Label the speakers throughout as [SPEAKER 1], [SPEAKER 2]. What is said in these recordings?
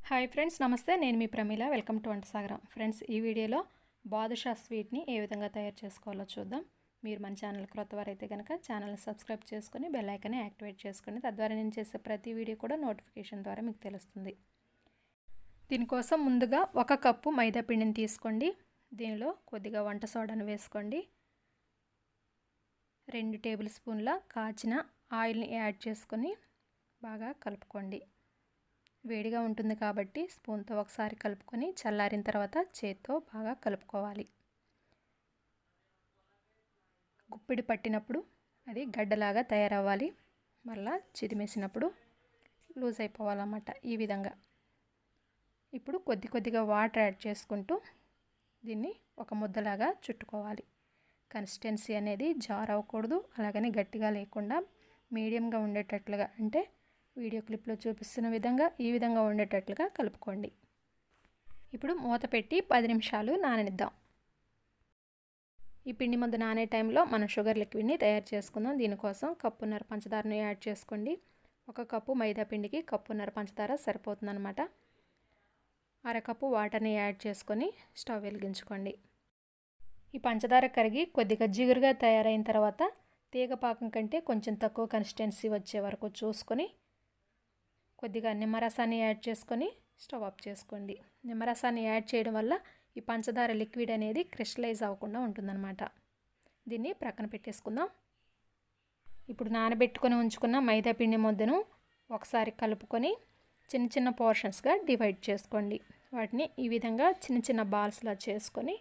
[SPEAKER 1] Hi friends, నమస్తే. నేను మీ Pramila. Welcome to వంట సాగరం. ఫ్రెండ్స్, ఈ వీడియోలో బాదుషా స్వీట్ని ఏ విధంగా తయారు చేసుకోవాలో చూద్దాం. మీరు మన ఛానల్ క్రొత్తవారైతే కనుక ఛానల్ని సబ్స్క్రైబ్ చేసుకొని బెల్ ఐకాన్ని యాక్టివేట్ చేసుకోండి. తద్వారా నేను చేసే ప్రతి వీడియో కూడా నోటిఫికేషన్ ద్వారా మీకు తెలుస్తుంది. దీనికోసం ముందుగా 1 కప్పు మైదా పిండిని తీసుకోండి. దీనిలో కొద్దిగా వంట సోడాను వేసుకోండి. 2 టేబుల్ స్పూన్ల కాచిన ఆయిల్ని యాడ్ చేసుకొని బాగా కలుపుకోండి. వేడిగా ఉంటుంది కాబట్టి స్పూన్తో ఒకసారి కలుపుకొని చల్లారిన తర్వాత చేత్తో బాగా కలుపుకోవాలి. గుప్పిడి పట్టినప్పుడు అది గడ్డలాగా తయారవ్వాలి. మళ్ళా చిదిమేసినప్పుడు లూజ్ అయిపోవాలన్నమాట. ఈ విధంగా ఇప్పుడు కొద్దిగా వాటర్ యాడ్ చేసుకుంటూ దీన్ని ఒక ముద్దలాగా చుట్టుకోవాలి. కన్సిస్టెన్సీ అనేది జార్ అవ్వకూడదు, అలాగని గట్టిగా లేకుండా మీడియంగా ఉండేటట్లుగా, అంటే వీడియో క్లిప్లో చూపిస్తున్న విధంగా ఈ విధంగా ఉండేటట్లుగా కలుపుకోండి. ఇప్పుడు మూత పెట్టి 10 నిమిషాలు నాననిద్దాం. ఈ పిండి ముద్ద నానే టైంలో మనం షుగర్ లిక్విడ్ని తయారు చేసుకుందాం. దీనికోసం కప్పున్నర పంచదారను యాడ్ చేసుకోండి. 1 కప్పు మైదా పిండికి కప్పున్నర పంచదార సరిపోతుందన్నమాట. 1/2 కప్పు వాటర్ని యాడ్ చేసుకొని స్టవ్ వెలిగించుకోండి. ఈ పంచదార కరిగి కొద్దిగా జిగురుగా తయారైన తర్వాత తీగ పాకం కంటే కొంచెం తక్కువ కన్సిస్టెన్సీ వచ్చే వరకు చూసుకొని కొద్దిగా నిమ్మరసాన్ని యాడ్ చేసుకొని స్టవ్ ఆఫ్ చేసుకోండి. నిమ్మరసాన్ని యాడ్ చేయడం వల్ల ఈ పంచదార లిక్విడ్ అనేది క్రిస్టలైజ్ అవ్వకుండా ఉంటుందన్నమాట. దీన్ని ప్రక్కన పెట్టేసుకుందాం. ఇప్పుడు నానబెట్టుకొని ఉంచుకున్న మైదా పిండి ముద్దను ఒకసారి కలుపుకొని చిన్న పోర్షన్స్గా డివైడ్ చేసుకోండి. వాటిని ఈ విధంగా చిన్న బాల్స్లా చేసుకొని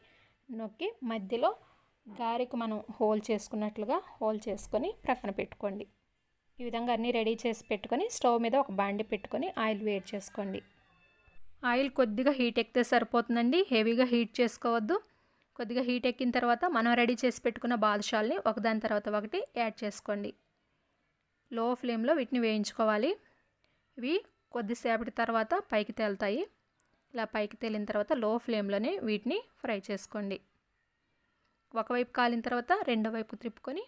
[SPEAKER 1] నొక్కి మధ్యలో గారెకు మనం హోల్ చేసుకున్నట్లుగా హోల్ చేసుకొని ప్రక్కన పెట్టుకోండి. ఈ విధంగా అన్నీ రెడీ చేసి పెట్టుకొని స్టవ్ మీద ఒక బాండి పెట్టుకొని ఆయిల్ వేడి చేసుకోండి. ఆయిల్ కొద్దిగా హీట్ ఎక్కితే సరిపోతుందండి, హెవీగా హీట్ చేసుకోవద్దు. కొద్దిగా హీట్ ఎక్కిన తర్వాత మనం రెడీ చేసి పెట్టుకున్న బాదుషాల్ని ఒకదాని తర్వాత ఒకటి యాడ్ చేసుకోండి. లో ఫ్లేమ్లో వీటిని వేయించుకోవాలి. ఇవి కొద్దిసేపటి తర్వాత పైకి తేలుతాయి. ఇలా పైకి తేలిన తర్వాత లో ఫ్లేమ్లోనే వీటిని ఫ్రై చేసుకోండి. ఒకవైపు కాలిన తర్వాత రెండో వైపు తిప్పుకొని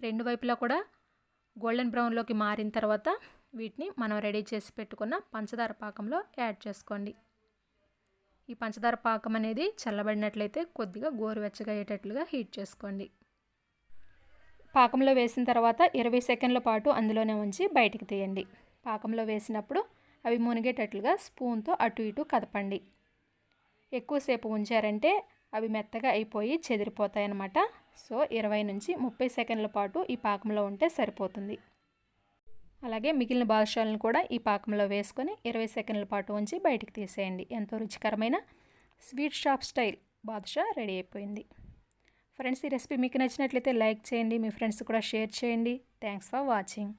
[SPEAKER 1] రెండు వైపులా కూడా గోల్డెన్ బ్రౌన్లోకి మారిన తర్వాత వీటిని మనం రెడీ చేసి పెట్టుకున్న పంచదార పాకంలో యాడ్ చేసుకోండి. ఈ పంచదార పాకం అనేది చల్లబడినట్లయితే కొద్దిగా గోరువెచ్చగా అయ్యేటట్లుగా హీట్ చేసుకోండి. పాకంలో వేసిన తర్వాత 20 సెకండ్ల పాటు అందులోనే ఉంచి బయటికి తీయండి. పాకంలో వేసినప్పుడు అవి మునిగేటట్లుగా స్పూన్తో అటు ఇటు కదపండి. ఎక్కువసేపు ఉంచారంటే అవి మెత్తగా అయిపోయి చెదిరిపోతాయి అన్నమాట. సో 20 నుంచి 30 సెకండ్ల పాటు ఈ పాకంలో ఉంటే సరిపోతుంది. అలాగే మిగిలిన బాదుషాలను కూడా ఈ పాకంలో వేసుకొని 20 సెకండ్ల పాటు ఉంచి బయటికి తీసేయండి. ఎంతో రుచికరమైన sweet shop style badusha ready అయిపోయింది. ఫ్రెండ్స్, ఈ రెసిపీ మీకు నచ్చినట్లయితే లైక్ చేయండి, మీ ఫ్రెండ్స్ కూడా షేర్ చేయండి. Thanks for watching.